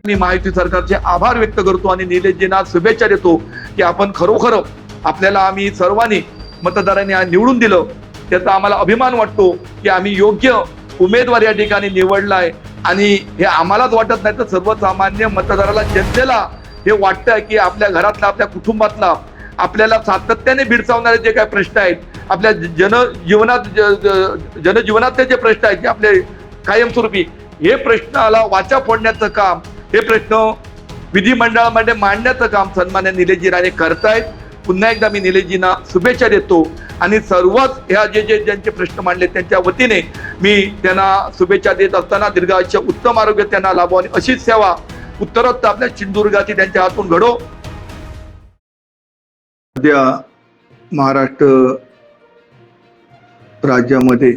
मी महायुती सरकारचे आभार व्यक्त करतो आणि निलेशजींना शुभेच्छा देतो की आपण खरोखर आपल्याला आम्ही सर्वांनी मतदारांनी निवडून दिलं, त्याचा आम्हाला अभिमान वाटतो की आम्ही योग्य उमेदवार या ठिकाणी निवडलाय. आणि हे आम्हालाच वाटत नाही तर सर्वसामान्य मतदाराला, जनतेला हे वाटतं की आपल्या घरातला, आपल्या कुटुंबातला, आपल्याला सातत्याने भिडसावणारे जे काही प्रश्न आहेत, आपल्या जनजीवनातले जे प्रश्न आहेत, जे आपले कायमस्वरूपी, हे प्रश्नाला वाचा फोडण्याचं काम, हे प्रश्न विधिमंडळामध्ये मांडण्याचं काम सन्मान्य निलेशजी राणे करतायत. पुन्हा एकदा मी निलेशजींना शुभेच्छा देतो आणि सर्वच ह्या ज्यांचे प्रश्न मांडले त्यांच्या वतीने मी त्यांना शुभेच्छा देत असताना दीर्घायुष्य, उत्तम आरोग्य त्यांना लाभो आणि अशीच सेवा उत्तरोत्तर आपल्या सिंधुदुर्गाची त्यांच्या हातून घडो. सध्या महाराष्ट्र राज्यामध्ये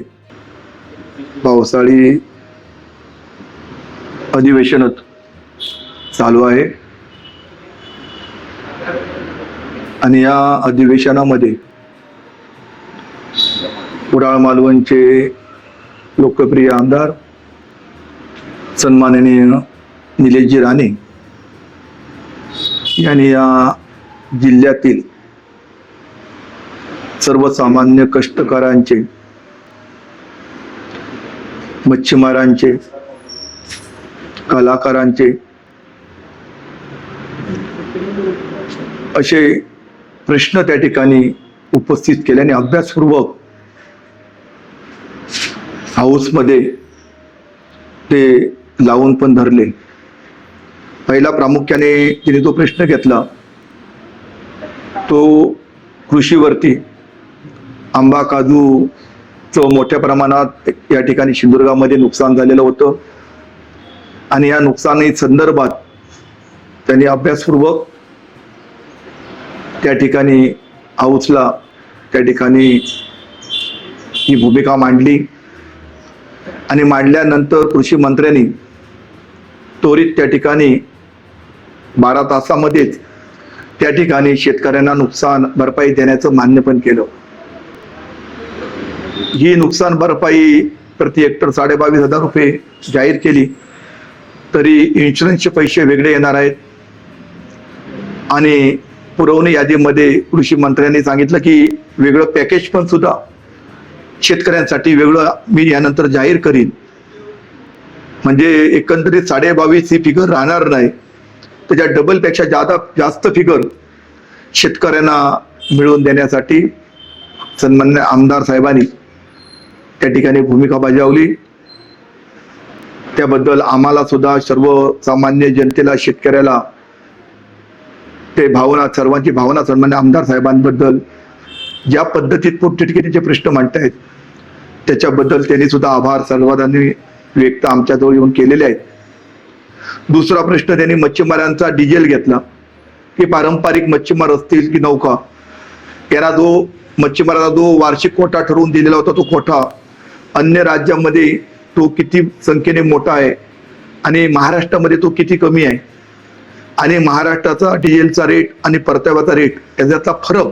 पावसाळी अधिवेशन चालू आहे आणि या अधिवेशनामध्ये कुडाळ मालवणचे लोकप्रिय आमदार सन्माननीय निलेशजी राणे यांनी या जिल्ह्यातील सर्वसामान्य कष्टकऱ्यांचे, मच्छीमारांचे, कलाकारांचे असे प्रश्न त्या ठिकाणी उपस्थित केल्याने अभ्यासपूर्वक हाऊसमध्ये ते लावून पण धरले. पहिला प्रामुख्याने तिने जो प्रश्न घेतला तो कृषीवरती. आंबा, काजूचं मोठ्या प्रमाणात या ठिकाणी सिंधुदुर्गामध्ये नुकसान झालेलं होतं आणि या नुकसानी संदर्भात त्यांनी अभ्यासपूर्वक त्या ठिकाणी हाऊसला त्या ठिकाणी ही भूमिका मांडली आणि मांडल्यानंतर कृषी मंत्र्यांनी त्वरित त्या ठिकाणी 12 तासामध्येच त्या ठिकाणी शेतकऱ्यांना नुकसान भरपाई देण्याचं मान्य पण केलं. ही नुकसान भरपाई प्रति हेक्टर 22,500 रुपये जाहीर केली, तरी इन्शुरन्सचे पैसे वेगळे येणार आहेत. आणि पुरवणी यादीमध्ये कृषी मंत्र्यांनी सांगितलं की वेगळं पॅकेज पण सुद्धा शेतकऱ्यांसाठी वेगळं मी यानंतर जाहीर करीन. म्हणजे एकंदरीत 22,500 ही फिगर राहणार नाही, त्याच्या डबल पेक्षा जास्त फिगर शेतकऱ्यांना मिळवून देण्यासाठी सन्मान्य आमदार साहेबांनी त्या ठिकाणी भूमिका बजावली. त्याबद्दल आम्हाला सुद्धा, सर्वसामान्य जनतेला, शेतकऱ्याला ते भावना, सर्वांची भावना सन्मान्य आमदार साहेबांबद्दल ज्या पद्धतीत पोटतिडकीचे प्रश्न मांडतायत त्याच्याबद्दल त्यांनी सुद्धा आभार सर्वांनी व्यक्त आमच्याजवळ येऊन केलेले आहेत. दुसरा प्रश्न त्यांनी मच्छीमारांचा डिझेल घेतला की पारंपरिक मच्छीमार असतील की नौका, यांना जो मच्छीमारांना जो वार्षिक कोटा ठरवून दिलेला होता तो कोटा अन्य राज्यामध्ये तो किती संख्येने मोठा आहे आणि महाराष्ट्रामध्ये तो किती कमी आहे, आणि महाराष्ट्राचा डिझेलचा रेट आणि परताव्याचा रेट याच्यातला फरक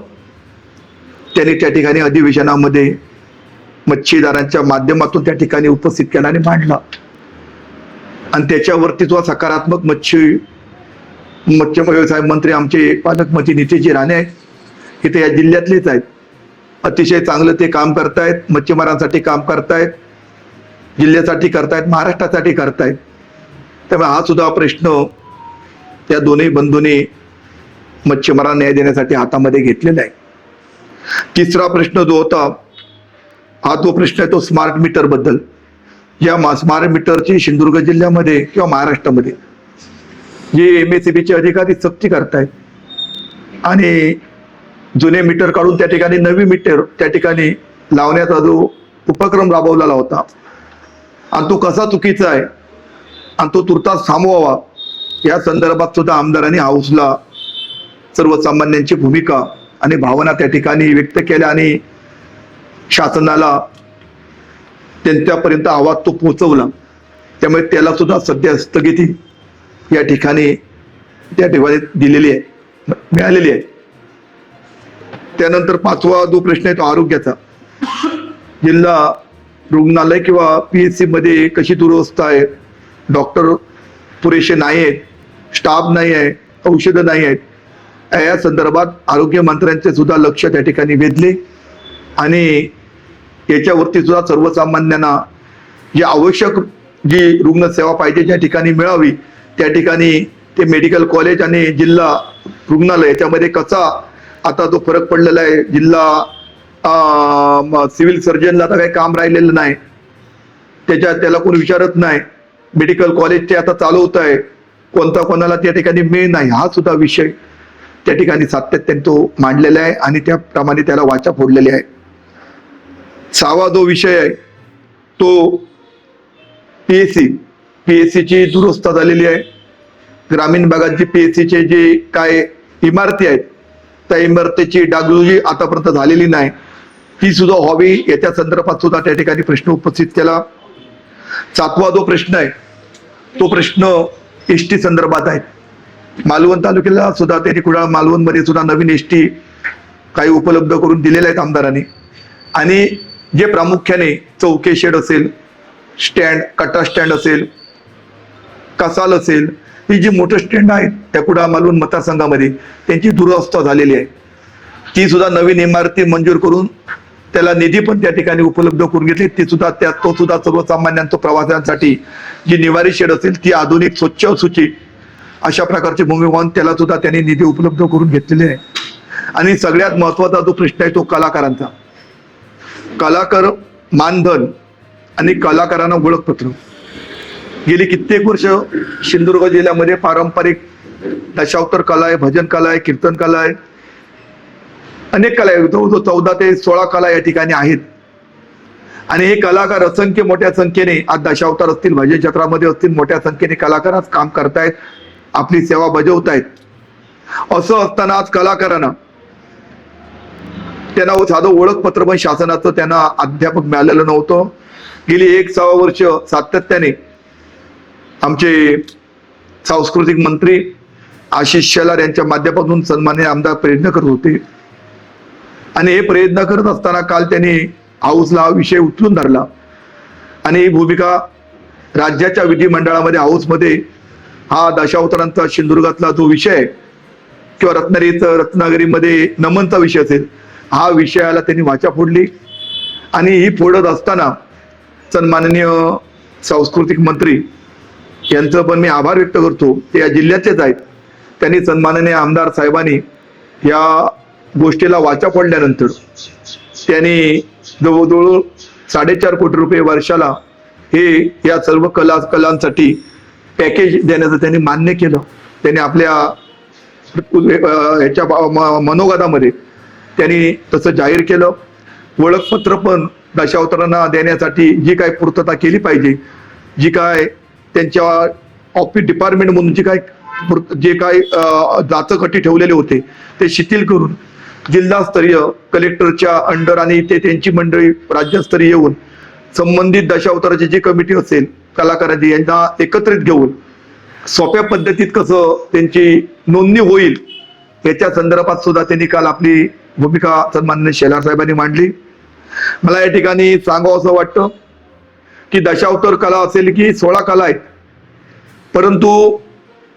त्यांनी त्या ठिकाणी अधिवेशनामध्ये मच्छीदारांच्या माध्यमातून त्या ठिकाणी उपस्थित केला आणि मांडला. आणि त्याच्यावरती जो सकारात्मक मत्स्य व्यवसाय मंत्री आमचे पालकमंत्री नितेशजी राणे आहेत, हे ते या जिल्ह्यातलेच आहेत. अतिशय चांगलं ते काम करतायत, मच्छीमारांसाठी काम करतायत, जिल्ह्यासाठी करतायत, महाराष्ट्रासाठी करतायत. त्यामुळे हा सुद्धा प्रश्न त्या दोन्ही बंधूंनी मच्छीमारांना न्याय देण्यासाठी हातामध्ये घेतलेला आहे. तिसरा प्रश्न जो होता, हा तो प्रश्न आहे तो स्मार्ट मीटर बद्दल. या स्मार्ट मीटरची सिंधुदुर्ग जिल्ह्यामध्ये किंवा महाराष्ट्रामध्ये जे MSEBचे अधिकारी सक्ती करतायत आणि जुने मीटर काढून त्या ठिकाणी नवी मीटर त्या ठिकाणी लावण्याचा जो उपक्रम राबवलेला होता आणि तो कसा चुकीचा आहे आणि तो तुर्तास थांबवावा, या संदर्भात सुद्धा आमदारांनी हाऊसला सर्वसामान्यांची भूमिका आणि भावना त्या ठिकाणी व्यक्त केल्या आणि शासनाला त्यांच्यापर्यंत आवाज तो पोहोचवला. त्यामुळे त्याला सुद्धा सध्या स्थगिती या ठिकाणी दिलेली आहे, मिळालेली आहे. त्यानंतर पाचवा जो प्रश्न आहे तो आरोग्याचा. जिल्हा रुग्णालय किंवा PSC मध्ये कशी दुरवस्था आहे, डॉक्टर पुरेसे नाही आहेत, स्टाफ नाही आहे, औषधं नाही आहेत. या संदर्भात आरोग्य मंत्र्यांचे सुद्धा लक्ष त्या ठिकाणी वेधले आणि याच्यावरती सुद्धा सर्वसामान्यांना जी आवश्यक जी रुग्णसेवा पाहिजे ज्या ठिकाणी मिळावी त्या ठिकाणी ते मेडिकल कॉलेज आणि जिल्हा रुग्णालय याच्यामध्ये कसा आता तो फरक पडलेला आहे. जिल्हा सिव्हिल सर्जनला तर काही काम राहिलेलं नाही, त्याला कोणी विचारत नाही. मेडिकल कॉलेज ते आता चालवत आहे, कोणाला त्या ठिकाणी मिळ नाही. हा सुद्धा विषय त्या ठिकाणी सातत्याने तो मांडलेला आहे आणि त्याप्रमाणे त्याला वाचा फोडलेली आहे. 6वा जो विषय आहे तो पीएससीची दुरुस्ती झालेली आहे. ग्रामीण भागाची पीएससीचे जे काय इमारती आहेत त्या इमारतीची डागडुजी आतापर्यंत झालेली नाही, ती सुद्धा व्हावी याच्या संदर्भात सुद्धा त्या ठिकाणी प्रश्न उपस्थित केला. 7वा जो प्रश्न आहे तो प्रश्न एसटी संदर्भात आहे. मालवण तालुक्याला सुद्धा त्यांनी कुडाळ मालवण मध्ये सुद्धा नवीन एसटी काही उपलब्ध करून दिलेल्या आहेत आमदारांनी. आणि जे प्रामुख्याने चौके शेड असेल, स्टँड, कटा स्टँड असेल, कसाल असेल, ही जी मोठं स्टँड आहेत त्या कुडाळ मालवण मतदारसंघामध्ये त्यांची दुरवस्था झालेली आहे. ती सुद्धा नवीन इमारती मंजूर करून त्याला निधी पण त्या ठिकाणी उपलब्ध करून घेतली. ती सुद्धा तो सुद्धा सर्वसामान्यांच्या प्रवाशांसाठी जी निवारी शेड असेल ती आधुनिक स्वच्छ सुची अशा प्रकारची भूमी वाहून त्याला सुद्धा त्यांनी निधी उपलब्ध करून घेतलेले आहे. आणि सगळ्यात महत्वाचा जो प्रश्न आहे तो कलाकारांचा. कलाकार मानधन आणि कलाकारांना ओळखपत्र. गेली कित्येक वर्ष सिंधुदुर्ग जिल्ह्यामध्ये पारंपरिक दशावतार कला आहे, भजन कला आहे, कीर्तन कला आहे, अनेक कला आहे. जवळजवळ 14 ते 16 कला या ठिकाणी आहेत. आणि हे कलाकार असंख्य मोठ्या संख्येने आज दशावतार असतील, भजन क्षेत्रामध्ये असतील, मोठ्या संख्येने कलाकार आज काम करतायत, आपली सेवा बजावतायत. असं असताना आज कलाकारांना त्यांना साधं ओळखपत्र पण शासनाचं त्यांना अध्यापक मिळालेलं नव्हतं. गेली 1.25 वर्ष सातत्याने आमचे सांस्कृतिक मंत्री आशिष शेलार यांच्या माध्यमातून सन्माननीय आमदार प्रयत्न करत होते. आणि हे प्रयत्न करत असताना काल त्यांनी हाऊसला हा विषय उचलून धरला आणि ही भूमिका राज्याच्या विधिमंडळामध्ये हाऊसमध्ये हा दशावतारांचा सिंधुदुर्गातला जो विषय आहे किंवा रत्नागिरीमध्ये नमनचा विषय असेल, हा विषयाला त्यांनी वाचा फोडली. आणि ही फोडत असताना सन्माननीय सांस्कृतिक मंत्री यांचं पण मी आभार व्यक्त करतो. ते या जिल्ह्याचेच आहेत. त्यांनी सन्माननीय आमदार साहेबांनी या गोष्टीला वाचा फोडल्यानंतर त्यांनी जवळजवळ 4.5 कोटी रुपये वर्षाला हे या सर्व कलांसाठी पॅकेज देण्याचं त्यांनी मान्य केलं. त्यांनी आपल्या ह्याच्या मनोगतामध्ये त्यांनी तसं जाहीर केलं. ओळखपत्र पण दशावतारांना देण्यासाठी जी काय पूर्तता केली पाहिजे, जी काय त्यांच्या ऑफिस डिपार्टमेंट म्हणून जे काय जाचकटी ठेवलेले होते ते शिथिल करून जिल्हास्तरीय कलेक्टरच्या अंडर आणि ते त्यांची मंडळी राज्यस्तरीय येऊन संबंधित दशावताराची जी कमिटी असेल कलाकारांची यांना एकत्रित घेऊन सोप्या पद्धतीत कसं त्यांची नोंदणी होईल याच्या संदर्भात सुद्धा त्यांनी काल आपली भूमिका सन्माननीय शेलार साहेबांनी मांडली. मला या ठिकाणी सांगावं असं वाटतं की दशावतार कला असेल की 16 कला आहेत, परंतु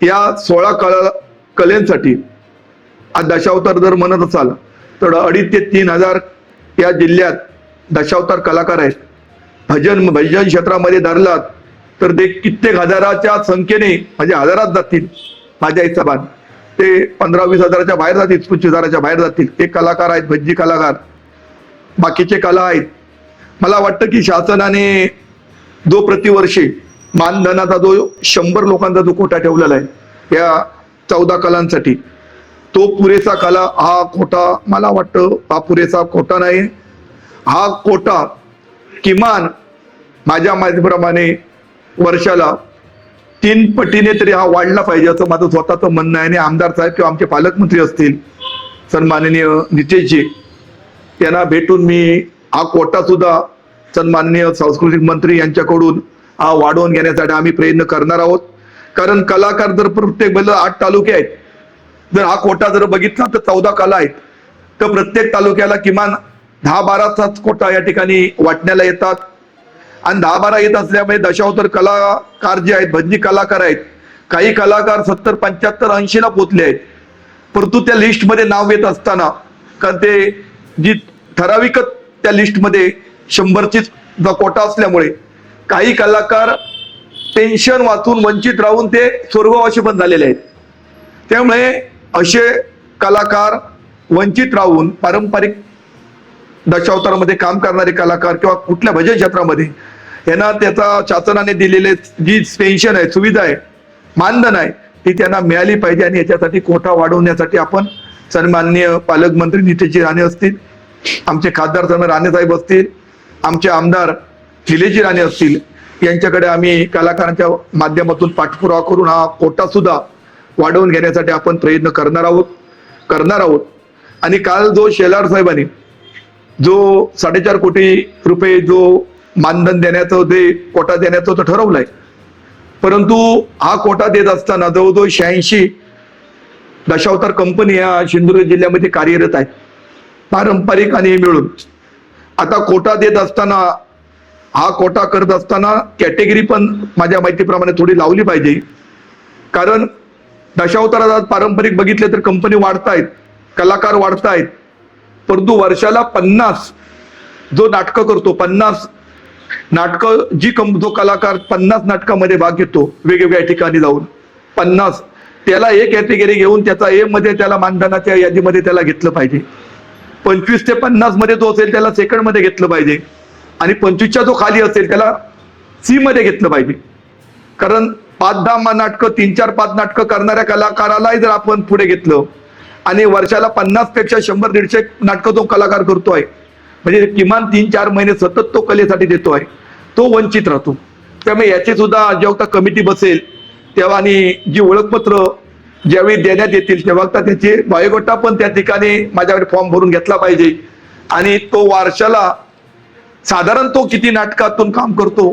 या 16 कलेंसाठी आज दशावतार जर म्हणत असाल तर 2,500 ते 3,000 या जिल्ह्यात दशावतार कलाकार आहेत. भजन क्षेत्रामध्ये धरलात तर ते कित्येक हजाराच्या संख्येने म्हणजे हजारात जातील माझ्या हिशोबात. ते 15-20 हजाराच्या बाहेर जातील, 25 हजाराच्या बाहेर जातील. ते कलाकार आहेत, भज्जी कलाकार, बाकीचे कला आहेत. मला वाटतं की शासनाने जो प्रतिवर्षी मानधनाचा जो 100 लोकांचा जो कोटा ठेवलेला आहे या 14 कलांसाठी, तो पुरेसा हा कोटा मला वाटतं हा पुरेसा कोटा नाही. हा कोटा किमान माझ्या माहितीप्रमाणे वर्षाला 3 पटीने तरी हा वाढला पाहिजे असं माझं स्वतःचं म्हणणं आहे. आणि आमदार साहेब किंवा आमचे पालकमंत्री असतील सन्माननीय नितेशजी यांना भेटून मी हा कोटा सुद्धा सन्माननीय सांस्कृतिक मंत्री यांच्याकडून हा वाढवून घेण्यासाठी आम्ही प्रयत्न करणार आहोत. कारण कलाकार जर प्रत्येक 8 तालुके आहेत, जर हा कोटा जर बघितला तर 14 कला आहेत, तर प्रत्येक तालुक्याला किमान 10-12च कोटा या ठिकाणी वाटण्याला येतात. आणि 10-12 येत असल्यामुळे दशावतार कलाकार जे आहेत, भजनी कलाकार आहेत, काही कलाकार 70, 75, 80ला पोचले आहेत, परंतु त्या लिस्टमध्ये नाव येत असताना कारण ते जी ठराविकच त्या लिस्टमध्ये 100चीच कोटा असल्यामुळे काही कलाकार पेन्शन वाचून वंचित राहून ते स्वर्गवासी पण झालेले आहेत. त्यामुळे असे कलाकार वंचित राहून पारंपरिक दशावतारामध्ये काम करणारे कलाकार किंवा कुठल्या भजन क्षेत्रामध्ये यांना त्याचा शासनाने दिलेले जी पेन्शन आहे, सुविधा आहे, मानधन आहे, ती त्यांना मिळाली पाहिजे. आणि याच्यासाठी कोटा वाढवण्यासाठी आपण सन्माननीय पालकमंत्री नितेशजी राणे असतील, आमचे खासदार सन्मान राणे साहेब असतील, आमचे आमदार निलेशजी राणे असतील, यांच्याकडे आम्ही कलाकारांच्या माध्यमातून पाठपुरावा करून हा कोटा सुद्धा वाढवून घेण्यासाठी आपण प्रयत्न करणार आहोत. आणि काल जो शेलार साहेबांनी जो 4.5 कोटी रुपये जो मानधन देण्याचं ते कोटा देण्याचं तो ठरवलंय, परंतु हा कोटा देत असताना जवळजवळ 86 दशावतार कंपनी या सिंधुदुर्ग जिल्ह्यामध्ये कार्यरत आहेत, पारंपरिक आणि हे मिळून. आता कोटा देत असताना, हा कोटा करत असताना कॅटेगरी पण माझ्या माहितीप्रमाणे थोडी लावली पाहिजे. कारण दशावतारात पारंपरिक बघितले तर कंपनी वाढतायत, कलाकार वाढतायत, परंतु वर्षाला 50 जो नाटकं करतो, 50 नाटकं जो कलाकार 50 नाटकामध्ये भाग घेतो वेगवेगळ्या ठिकाणी जाऊन 50, त्याला एक कॅटेगरी घेऊन त्याचा ए मध्ये त्याला मानधनाच्या यादीमध्ये त्याला घेतलं पाहिजे. 25 ते 50 मध्ये जो असेल त्याला सेकंड मध्ये घेतलं पाहिजे. आणि 25च्या जो खाली असेल त्याला सी मध्ये घेतलं पाहिजे. कारण 5-10 नाटकं, 3-4-5 नाटकं करणाऱ्या कलाकारालाही जर आपण पुढे घेतलं आणि वर्षाला 50 पेक्षा 100-150 नाटकं जो कलाकार करतोय, म्हणजे किमान 3-4 महिने सतत तो कलेसाठी देतोय, तो वंचित राहतो. त्यामुळे याची सुद्धा जेव्हा कमिटी बसेल तेव्हा आणि जी ओळखपत्र ज्यावेळी देण्यात येतील तेव्हा त्याचे बायोगोटा पण त्या ठिकाणी माझ्याकडे फॉर्म भरून घेतला पाहिजे. आणि तो वर्षाला साधारण तो किती नाटकातून काम करतो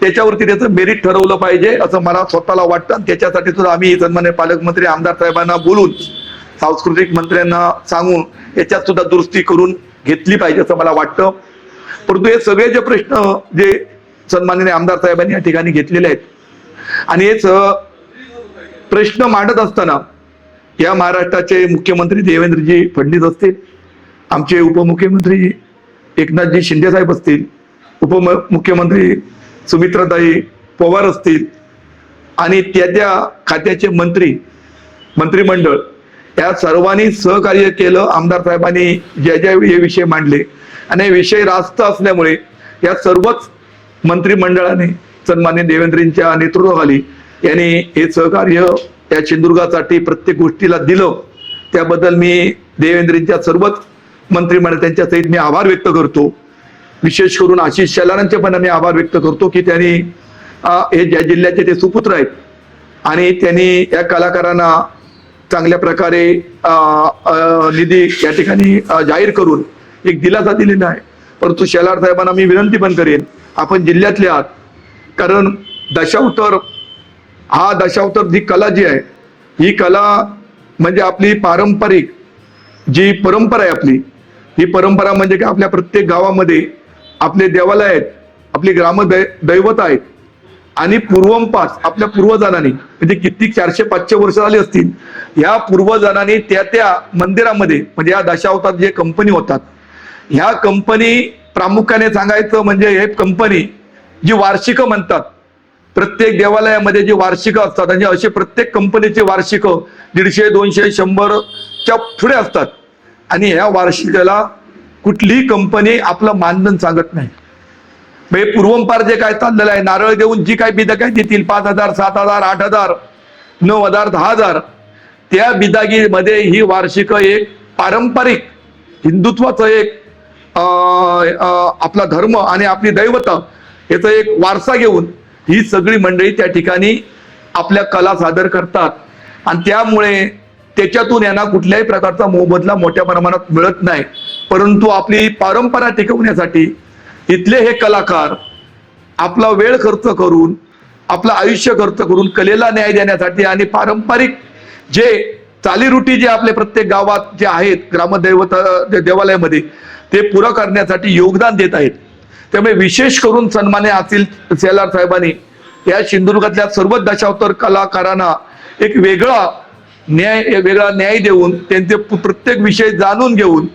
त्याच्यावरती त्याचं मेरिट ठरवलं पाहिजे असं मला स्वतःला वाटतं. त्याच्यासाठी सुद्धा आम्ही सन्माननीय पालकमंत्री आमदार साहेबांना बोलून, सांस्कृतिक मंत्र्यांना सांगून याच्यात सुद्धा दुरुस्ती करून घेतली पाहिजे असं मला वाटतं. परंतु हे सगळे जे प्रश्न जे सन्माननीय आमदार साहेबांनी या ठिकाणी घेतलेले आहेत आणि हेच प्रश्न मांडत असताना या महाराष्ट्राचे मुख्यमंत्री देवेंद्रजी फडणवीस असतील, आमचे उपमुख्यमंत्री एकनाथजी शिंदे साहेब असतील, उपमुख्यमंत्री सुमित्राताई पवार असतील आणि त्या खात्याचे मंत्रिमंडळ या सर्वांनी सहकार्य केलं. आमदार साहेबांनी ज्या हे विषय मांडले आणि हे विषय रास्त असल्यामुळे या सर्वच मंत्रिमंडळाने सन्मान्य देवेंद्रजींच्या नेतृत्वाखाली यांनी हे सहकार्य या सिंधुदुर्गासाठी प्रत्येक गोष्टीला दिलं. त्याबद्दल मी देवेंद्रजींच्या सर्वच मंत्रिमंडळ त्यांच्या सहित मी आभार व्यक्त करतो. विशेष करून आशिष शेलारांचे पण मी आभार व्यक्त करतो की त्यांनी हे ज्या जिल्ह्याचे ते सुपुत्र आहेत आणि त्यांनी या कलाकारांना चांगल्या प्रकारे निधी या ठिकाणी जाहीर करून एक दिलासा दिलेला आहे. परंतु शेलार साहेबांना मी विनंती पण करेन, आपण जिल्ह्यातले आहात, कारण दशावतार जी कला जी आहे ही कला म्हणजे आपली पारंपरिक जी परंपरा आहे आपली, ही परंपरा म्हणजे काय, आपल्या प्रत्येक गावामध्ये आपले देवालय आहेत, आपली ग्रामदैवत आहेत आणि पूर्वंपास आपल्या पूर्वजांनी म्हणजे किती 400-500 वर्ष झाली असतील, ह्या पूर्वजांनी त्या मंदिरामध्ये म्हणजे या दशावतार जे कंपनी होतात, ह्या कंपनी प्रामुख्याने सांगायचं म्हणजे हे कंपनी जी वार्षिक म्हणतात, प्रत्येक देवालयामध्ये जी वार्षिक असतात आणि असे प्रत्येक कंपनीचे वार्षिक 150, 200, 100च्या पुढे असतात. आणि ह्या वार्षिकाला कुठलीही कंपनी आपलं मानधन सांगत नाही. म्हणजे पूर्वंपार जे काय चाललेलं आहे, नारळ देऊन जी काय बिदागी देतील 5,000, 7,000, 8,000, 9,000, 10,000, त्या बिदागीमध्ये ही वार्षिक एक पारंपरिक हिंदुत्वाचं एक आपला धर्म आणि आपली दैवता याचा एक वारसा घेऊन ही सगळी मंडळी त्या ठिकाणी आपल्या कला सादर करतात. आणि त्यामुळे त्याच्यातून यांना कुठल्याही प्रकारचा मोबदला मोठ्या प्रमाणात मिळत नाही. परंतु आपली परंपरा टिकवण्यासाठी इथले हे कलाकार आपला वेळ खर्च करून, आपलं आयुष्य खर्च करून कलेला न्याय देण्यासाठी आणि पारंपरिक जे चालीरुटी जे आपले प्रत्येक गावात जे आहेत ग्रामदैवत देवालयामध्ये ते पुरं करण्यासाठी योगदान देत आहेत. त्यामुळे विशेष करून सन्मान्य शेलार साहेबांनी या सिंधुदुर्गातल्या सर्व दशावतार कलाकारांना एक वेगळा न्याय देऊन त्यांचे प्रत्येक विषय जाणून घेऊन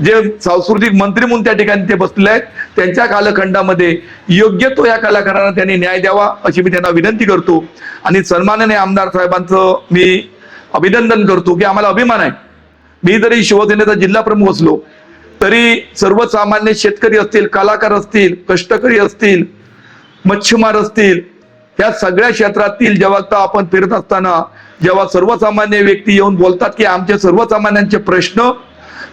जे सांस्कृतिक मंत्री म्हणून त्या ठिकाणी ते बसले आहेत त्यांच्या कालखंडामध्ये योग्य तो या कलाकारांना त्यांनी न्याय द्यावा अशी मी त्यांना विनंती करतो आणि सन्माननीय आमदार साहेबांचं मी अभिनंदन करतो की आम्हाला अभिमान आहे. मी जरी शिवसेनेचा जिल्हा प्रमुख असलो तरी सर्वसामान्य शेतकरी असतील, कलाकार असतील, कष्टकरी असतील, मच्छीमार असतील, या सगळ्या क्षेत्रातील जेव्हा आपण फिरत असताना जेव्हा सर्वसामान्य व्यक्ती येऊन बोलतात की आमचे सर्वसामान्यांचे प्रश्न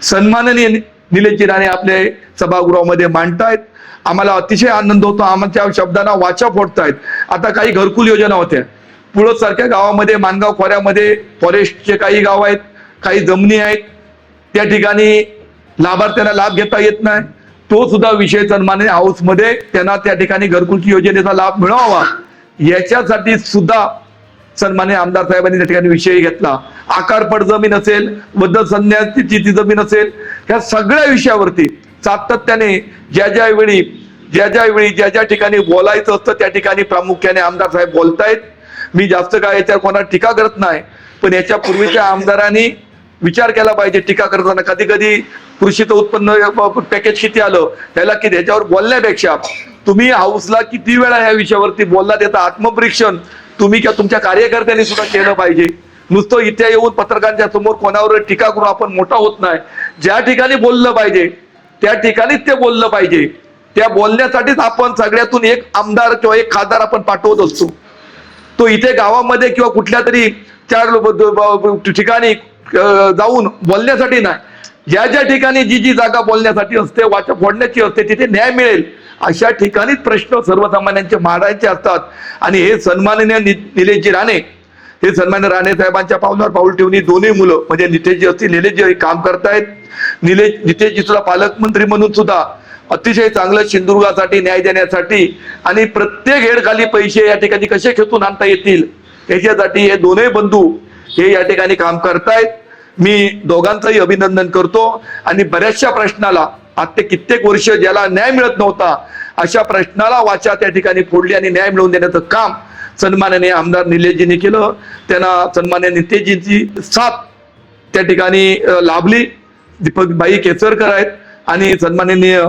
सन्माननीय निलेशजी राणे आपले सभागृहामध्ये मांडतायत, आम्हाला अतिशय आनंद होतो. आमच्या शब्दांना वाचा फोडतायत. आता काही घरकुल योजना होत्या पुळद सारख्या गावामध्ये, मानगाव खोऱ्यामध्ये फॉरेस्टचे काही गाव आहेत, काही जमिनी आहेत, त्या ठिकाणी लाभार्थ्यांना लाभ घेता येत नाही. तो सुद्धा विषय सन्माननीय हाऊसमध्ये त्यांना त्या ठिकाणी घरकुलची योजनेचा लाभ मिळावा याच्यासाठी सुद्धा सन्माननीय आमदार साहेबांनी त्या ठिकाणी विषय घेतला. आकारपट जमीन असेल, बद्दल संन्यासची ती जमीन असेल, ह्या सगळ्या विषयावरती सातत्याने ज्या ज्या ठिकाणी बोलायचं असतं त्या ठिकाणी प्रामुख्याने आमदार साहेब बोलतायत. मी जास्त काय याच्यावर कोणाला टीका करत नाही, पण याच्या पूर्वीच्या आमदारांनी विचार केला पाहिजे. टीका करताना कधी कधी कृषीचं उत्पन्न पॅकेज किती आलं त्याला की त्याच्यावर बोलण्यापेक्षा तुम्ही हाऊसला किती वेळा ह्या विषयावरती बोलला त्याचं आत्मपरीक्षण तुम्ही किंवा तुमच्या कार्यकर्त्यांनी सुद्धा केलं पाहिजे. नुसतं इथे येऊन पत्रकारांच्या समोर कोणावर टीका करून आपण मोठा होत नाही. ज्या ठिकाणी बोललं पाहिजे त्या ठिकाणीच ते बोललं पाहिजे. त्या बोलण्यासाठीच आपण सगळ्यातून एक आमदार किंवा एक खासदार आपण पाठवत असतो. तो इथे गावामध्ये किंवा कुठल्या तरी 4 ठिकाणी जाऊन बोलण्यासाठी नाही, ज्या ठिकाणी जी जागा बोलण्यासाठी असते, वाचा फोडण्याची असते, तिथे न्याय मिळेल अशा ठिकाणीच प्रश्न सर्वसामान्यांचे मांडायचे असतात. आणि हे सन्माननीय निलेशजी राणे, हे सन्माननीय राणे साहेबांच्या पावलावर पाऊल ठेवून दोन्ही मुलं म्हणजे नितेशजी असतील, निलेशजी काम करतायत. नितेशजी सुद्धा पालकमंत्री म्हणून सुद्धा अतिशय चांगलं सिंधुदुर्गासाठी न्याय देण्यासाठी आणि प्रत्येक हेडखाली पैसे या ठिकाणी कसे खेचून आणता येतील याच्यासाठी हे दोन्ही बंधू हे या ठिकाणी काम करतायत. मी दोघांचंही अभिनंदन करतो. आणि बऱ्याचशा प्रश्नाला आज ते कित्येक वर्ष ज्याला न्याय मिळत नव्हता अशा प्रश्नाला वाचा त्या ठिकाणी फोडली आणि न्याय मिळवून देण्याचं काम सन्माननीय आमदार निलेशजींनी केलं. त्यांना सन्माननीय नितेशजींची साथ त्या ठिकाणी लाभली. दीपकबाई केसरकर आहेत आणि सन्माननीय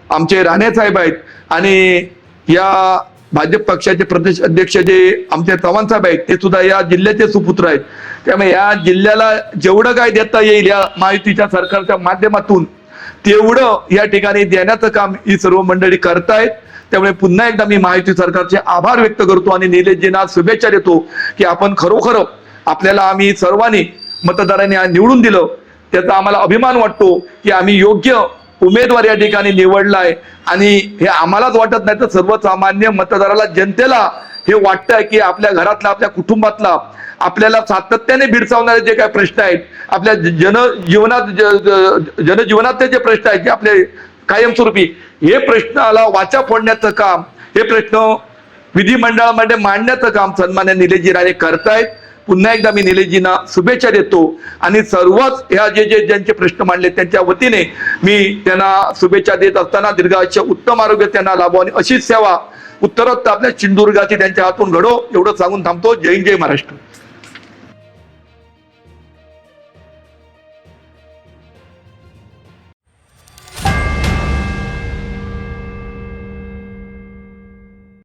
आमचे राणे साहेब आहेत आणि या भाजप पक्षाचे प्रदेश अध्यक्ष जे आमचे चव्हाण साहेब आहेत ते सुद्धा या जिल्ह्याचे सुपुत्र आहेत. त्यामुळे या जिल्ह्याला जेवढं काय देता येईल या महायुतीच्या सरकारच्या माध्यमातून तेवढं या ठिकाणी देण्याचं काम ही सर्व मंडळी करतायत. त्यामुळे पुन्हा एकदा मी महायुती सरकारचे आभार व्यक्त करतो आणि निलेशजींना शुभेच्छा देतो की आपण खरोखर आपल्याला आम्ही सर्वांनी मतदारांनी निवडून दिलं त्याचा आम्हाला अभिमान वाटतो की आम्ही योग्य उमेदवार या ठिकाणी निवडलाय. आणि हे आम्हालाच वाटत नाही तर सर्वसामान्य मतदाराला, जनतेला हे वाटतंय की आपल्या घरातला, आपल्या कुटुंबातला, आपल्याला सातत्याने भिडसावणारे जे काही प्रश्न आहेत, आपल्या जनजीवनातले जे प्रश्न आहेत जे आपले कायमस्वरूपी, हे प्रश्नाला वाचा फोडण्याचं काम, हे प्रश्न विधिमंडळामध्ये मांडण्याचं काम सन्मान्य निलेशजी राणे करतायत. पुन्हा एकदा मी निलेशजींना शुभेच्छा देतो आणि सर्वच ह्या ज्यांचे प्रश्न मांडले त्यांच्या वतीने मी त्यांना शुभेच्छा देत असताना दीर्घायुष्य, उत्तम आरोग्य त्यांना लाभो आणि अशीच सेवा उत्तरोत्तर आपल्या सिंधुदुर्गाची त्यांच्या हातून घडो एवढं सांगून थांबतो. जय हिंद, जय महाराष्ट्र.